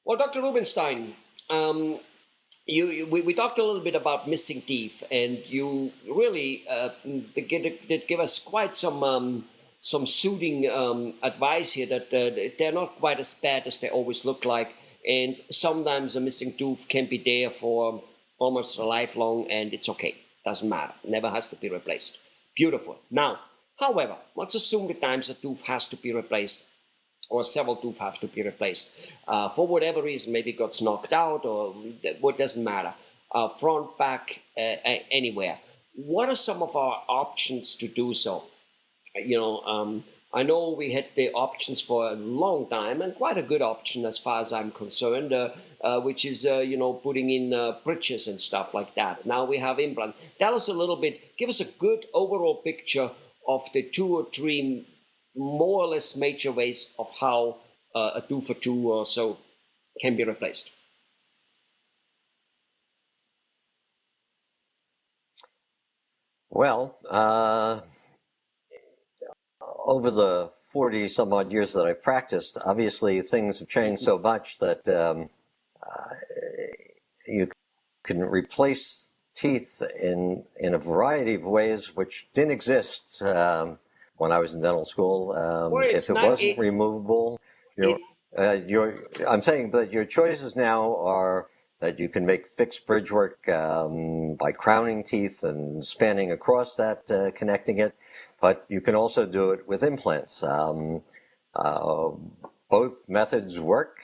Well, Dr. Rubenstein, um, we talked a little bit about missing teeth, and you really did give us quite some soothing advice here that they're not quite as bad as they always look like, and sometimes a missing tooth can be there for almost a lifelong, and it's okay, doesn't matter, never has to be replaced. Beautiful. Now, however, let's assume the times a tooth has to be replaced or several tooth have to be replaced. For whatever reason, maybe it got knocked out or what doesn't matter. Front, back, anywhere. What are some of our options to do so? You know, I know we had the options for a long time and quite a good option as far as I'm concerned, which is, putting in bridges and stuff like that. Now we have implant. Tell us a little bit, give us a good overall picture of the two or three more or less major ways of how a tooth for two or so can be replaced. Well, over the 40 some odd years that I've practiced, obviously things have changed so much that uh, you can replace teeth in a variety of ways which didn't exist when I was in dental school. Well, If it's it not wasn't removable, it, I'm saying that your choices now are that you can make fixed bridge work by crowning teeth and spanning across that, connecting it, but you can also do it with implants. Uh, Both methods work.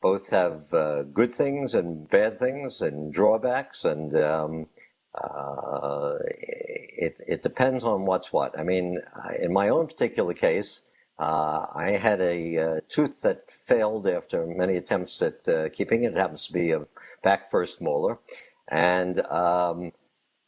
Both have good things and bad things and drawbacks, and it depends on what's what. I mean, in my own particular case, I had a tooth that failed after many attempts at keeping it. It happens to be a back first molar, and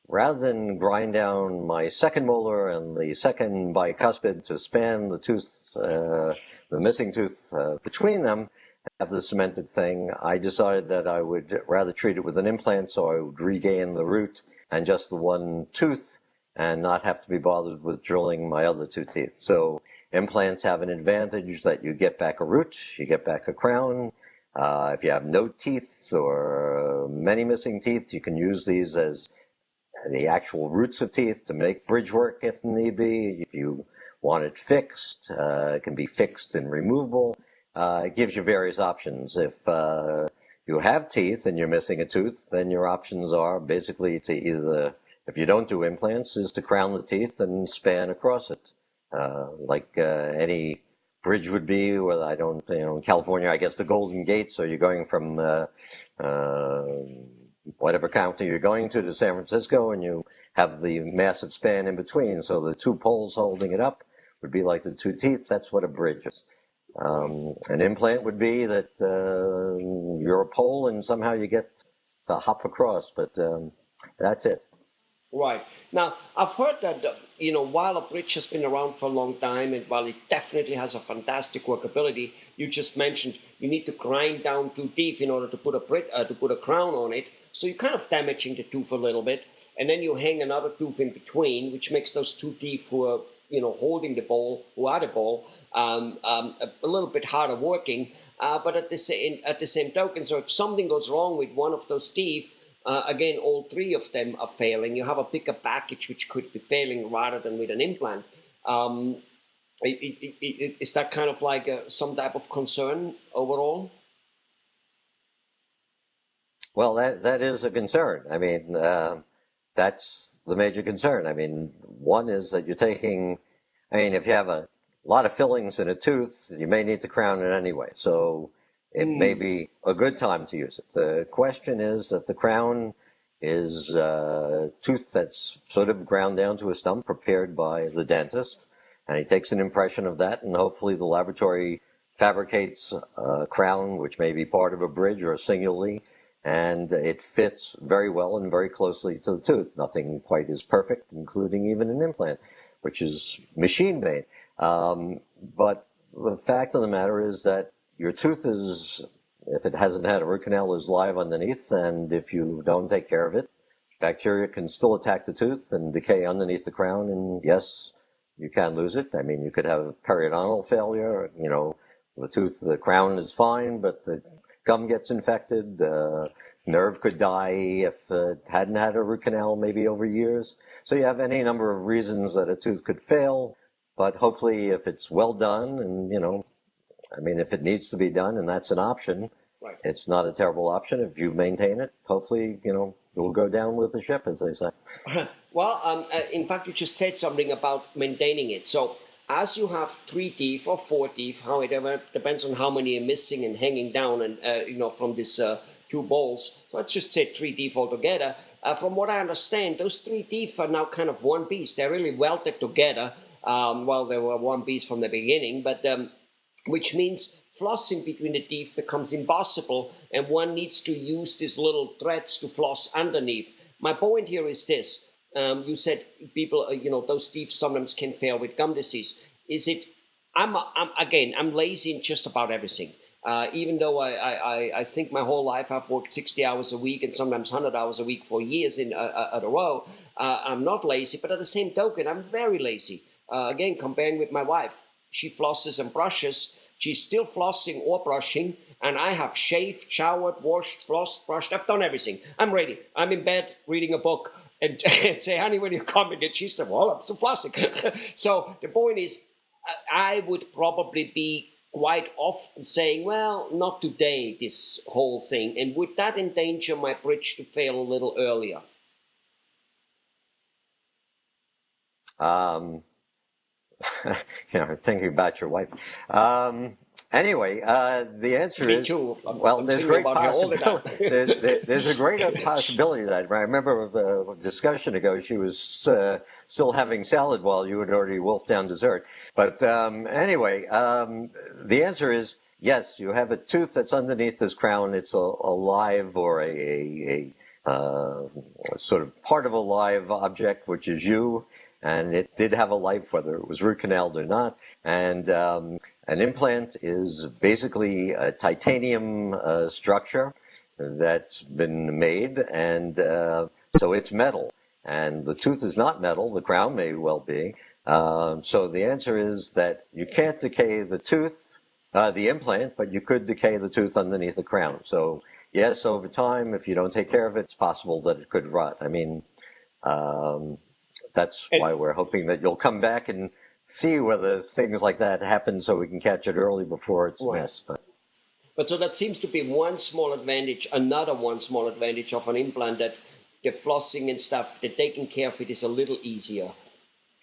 rather than grind down my second molar and the second bicuspid to span the tooth, the missing tooth between them, have the cemented thing, I decided that I would rather treat it with an implant so I would regain the root and just the one tooth and not have to be bothered with drilling my other two teeth. So implants have an advantage that you get back a root, you get back a crown. If you have no teeth or many missing teeth, you can use these as the actual roots of teeth to make bridge work if need be. If you want it fixed, it can be fixed and removable. It gives you various options. If you have teeth and you're missing a tooth, then your options are basically to either, if you don't do implants, is to crown the teeth and span across it, like any bridge would be. Well, I don't, in California, I guess the Golden Gate. So you're going from uh, whatever county you're going to San Francisco, and you have the massive span in between. So the two poles holding it up would be like the two teeth. That's what a bridge is. An implant would be that you're a pole and somehow you get to hop across, but that's it. right. Now, I've heard that, while a bridge has been around for a long time and while it definitely has a fantastic workability, you just mentioned you need to grind down two teeth in order to put to put a crown on it. So you're kind of damaging the tooth a little bit, and then you hang another tooth in between, which makes those two teeth who are holding the ball, who are the ball, a little bit harder working. But at the same token, so if something goes wrong with one of those teeth, again, all three of them are failing. You have a bigger package which could be failing rather than with an implant. Um, is that kind of like some type of concern overall? Well, that is a concern. I mean, that's the major concern. I mean, one is that you're taking, I mean, if you have a lot of fillings in a tooth, you may need to crown it anyway. So it may Mm, be a good time to use it. The question is that the crown is a tooth that's sort of ground down to a stump prepared by the dentist. And he takes an impression of that, and hopefully the laboratory fabricates a crown, which may be part of a bridge or singularly, and it fits very well and very closely to the tooth. Nothing quite is perfect, including even an implant, which is machine made. But the fact of the matter is that your tooth is, if it hasn't had a root canal, is live underneath, and if you don't take care of it, bacteria can still attack the tooth and decay underneath the crown, and yes, you can lose it. I mean, you could have periodontal failure, the tooth, the crown is fine, but the gum gets infected. Nerve could die if it hadn't had a root canal maybe over years. So you have any number of reasons that a tooth could fail, but hopefully if it's well done and, I mean, if it needs to be done and that's an option, Right. it's not a terrible option. If you maintain it, hopefully, you'll go down with the ship, as they say. Well, in fact, you just said something about maintaining it. So, as you have 3 teeth or 4 teeth, however, depends on how many are missing and hanging down, and from these 2 balls. So let's just say 3 teeth altogether. From what I understand, those 3 teeth are now kind of one piece. They're really welded together. Well, they were one piece from the beginning, but which means flossing between the teeth becomes impossible, and one needs to use these little threads to floss underneath. My point here is this. You said people, those teeth sometimes can fail with gum disease. Is it, I'm lazy in just about everything. Even though I think my whole life I've worked 60 hours a week and sometimes 100 hours a week for years at a row, I'm not lazy, but at the same token, I'm very lazy. Again, comparing with my wife. She flosses and brushes. She's still flossing or brushing, and I have shaved, showered, washed, flossed, brushed. I've done everything. I'm ready. I'm in bed reading a book and say, honey, when you coming? And she said, well, I'm still flossing. So the point is, I would probably be quite often saying, well, not today, this whole thing. And would that endanger my bridge to fail a little earlier? Thinking about your wife. Anyway, the answer Me is, too. well, I'm there's thinking great about her all the time. possibility. There's a great possibility that I remember a discussion ago. She was still having salad while you had already wolfed down dessert. But anyway, the answer is yes. You have a tooth that's underneath this crown. It's a live or a sort of part of a live object, which is you. And it did have a life, whether it was root canaled or not. And an implant is basically a titanium structure that's been made, and so it's metal. And the tooth is not metal. The crown may well be. So the answer is that you can't decay the tooth, the implant, but you could decay the tooth underneath the crown. So yes, over time, if you don't take care of it, it's possible that it could rot. I mean, that's why we're hoping that you'll come back and see whether things like that happen so we can catch it early before it's missed. But so that seems to be one small advantage, another one small advantage of an implant, that the flossing and stuff, the taking care of it is a little easier.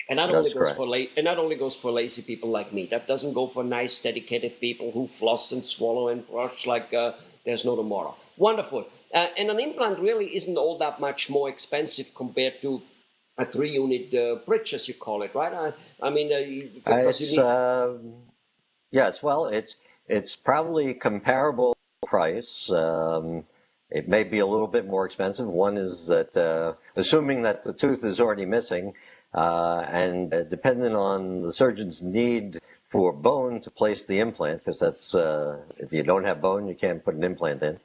And that only goes for lazy people like me. That doesn't go for nice, dedicated people who floss and swallow and brush like there's no tomorrow. Wonderful. And an implant really isn't all that much more expensive compared to a 3-unit bridge, as you call it, right? I mean, because you need... yes. Well, it's probably comparable price. It may be a little bit more expensive. One is that assuming that the tooth is already missing, and depending on the surgeon's need for bone to place the implant, because that's if you don't have bone, you can't put an implant in.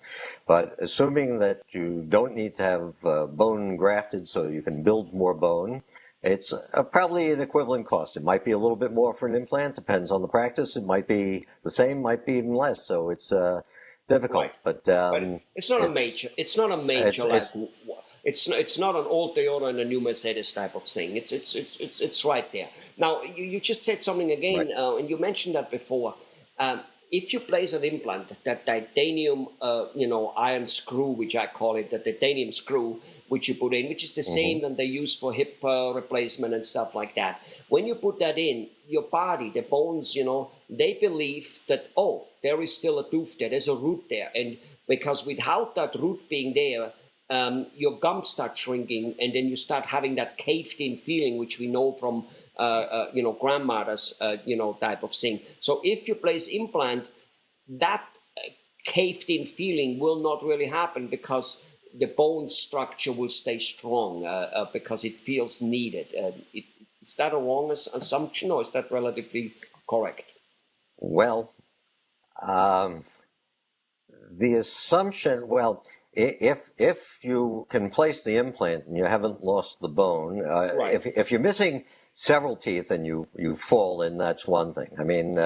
But assuming that you don't need to have bone grafted so you can build more bone, it's probably an equivalent cost. It might be a little bit more for an implant, depends on the practice. It might be the same, might be even less. So it's difficult. Right. But it's not a major. It's not a major like. It's not an old Toyota and a new Mercedes type of thing. It's right there. Now you just said something again, right. And you mentioned that before. If you place an implant, that titanium, iron screw, which I call it, the titanium screw, which you put in, which is the same that they use for hip replacement and stuff like that. When you put that in, your body, the bones, they believe that, oh, there is still a tooth there, there's a root there. And because without that root being there, your gums start shrinking, and then you start having that caved-in feeling, which we know from, grandmothers, type of thing. So if you place implant, that caved-in feeling will not really happen because the bone structure will stay strong because it feels needed. Is that a wrong assumption, or is that relatively correct? Well, the assumption, well, if you can place the implant and you haven't lost the bone, Right. if you're missing several teeth and you fall in, that's one thing. I mean,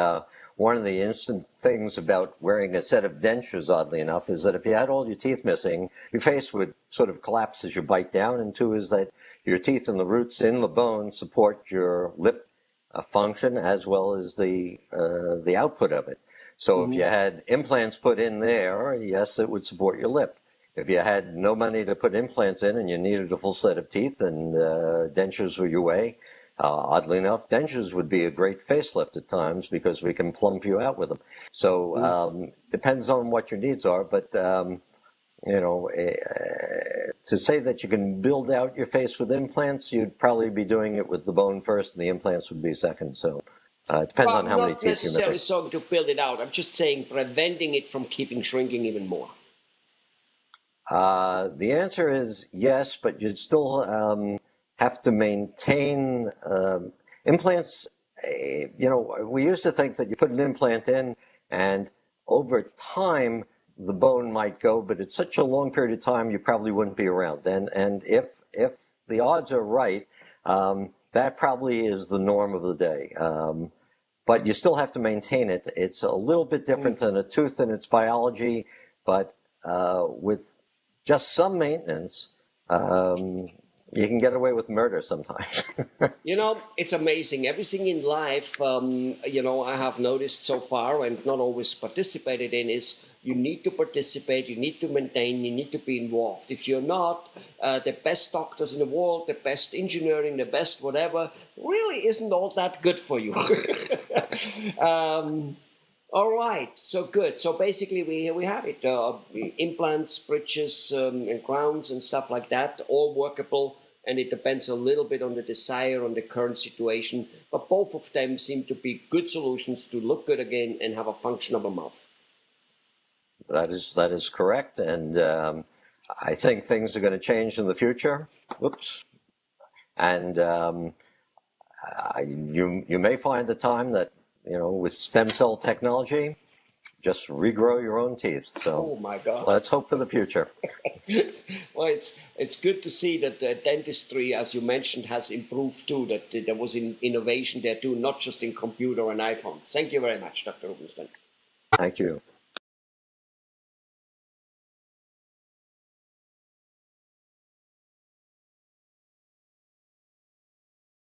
one of the instant things about wearing a set of dentures, oddly enough, is that if you had all your teeth missing, your face would sort of collapse as you bite down. And two is that your teeth and the roots in the bone support your lip function as well as the output of it. So if you Hmm. had implants put in there, yes, it would support your lip. If you had no money to put implants in and you needed a full set of teeth and dentures were your way, oddly enough, dentures would be a great facelift at times because we can plump you out with them. So depends on what your needs are, but you know, to say that you can build out your face with implants, you'd probably be doing it with the bone first and the implants would be second. So it depends Well, on I'm how many not teeth you're necessarily missing. saying to build it out. I'm just saying preventing it from keeping shrinking even more. The answer is yes, but you'd still have to maintain implants. You know, we used to think that you put an implant in and over time the bone might go, but it's such a long period of time you probably wouldn't be around. And if the odds are right, that probably is the norm of the day. But you still have to maintain it. It's a little bit different than a tooth in its biology, but with just some maintenance, you can get away with murder sometimes. You know, it's amazing. Everything in life, I have noticed so far and not always participated in is you need to participate, you need to maintain, you need to be involved. If you're not, the best doctors in the world, the best engineering, the best whatever, really isn't all that good for you. um, all right, so good. So basically, we have it: implants, bridges, and crowns, and stuff like that, all workable. And it depends a little bit on the desire, on the current situation. But both of them seem to be good solutions to look good again and have a functional mouth. That is correct, and I think things are going to change in the future. Whoops. And you may find a time that with stem cell technology, just regrow your own teeth. So Oh my God. let's hope for the future. Well, it's good to see that dentistry, as you mentioned, has improved too. That there was innovation there too, not just in computer and iPhones. Thank you very much, Dr. Rubinstein. Thank you.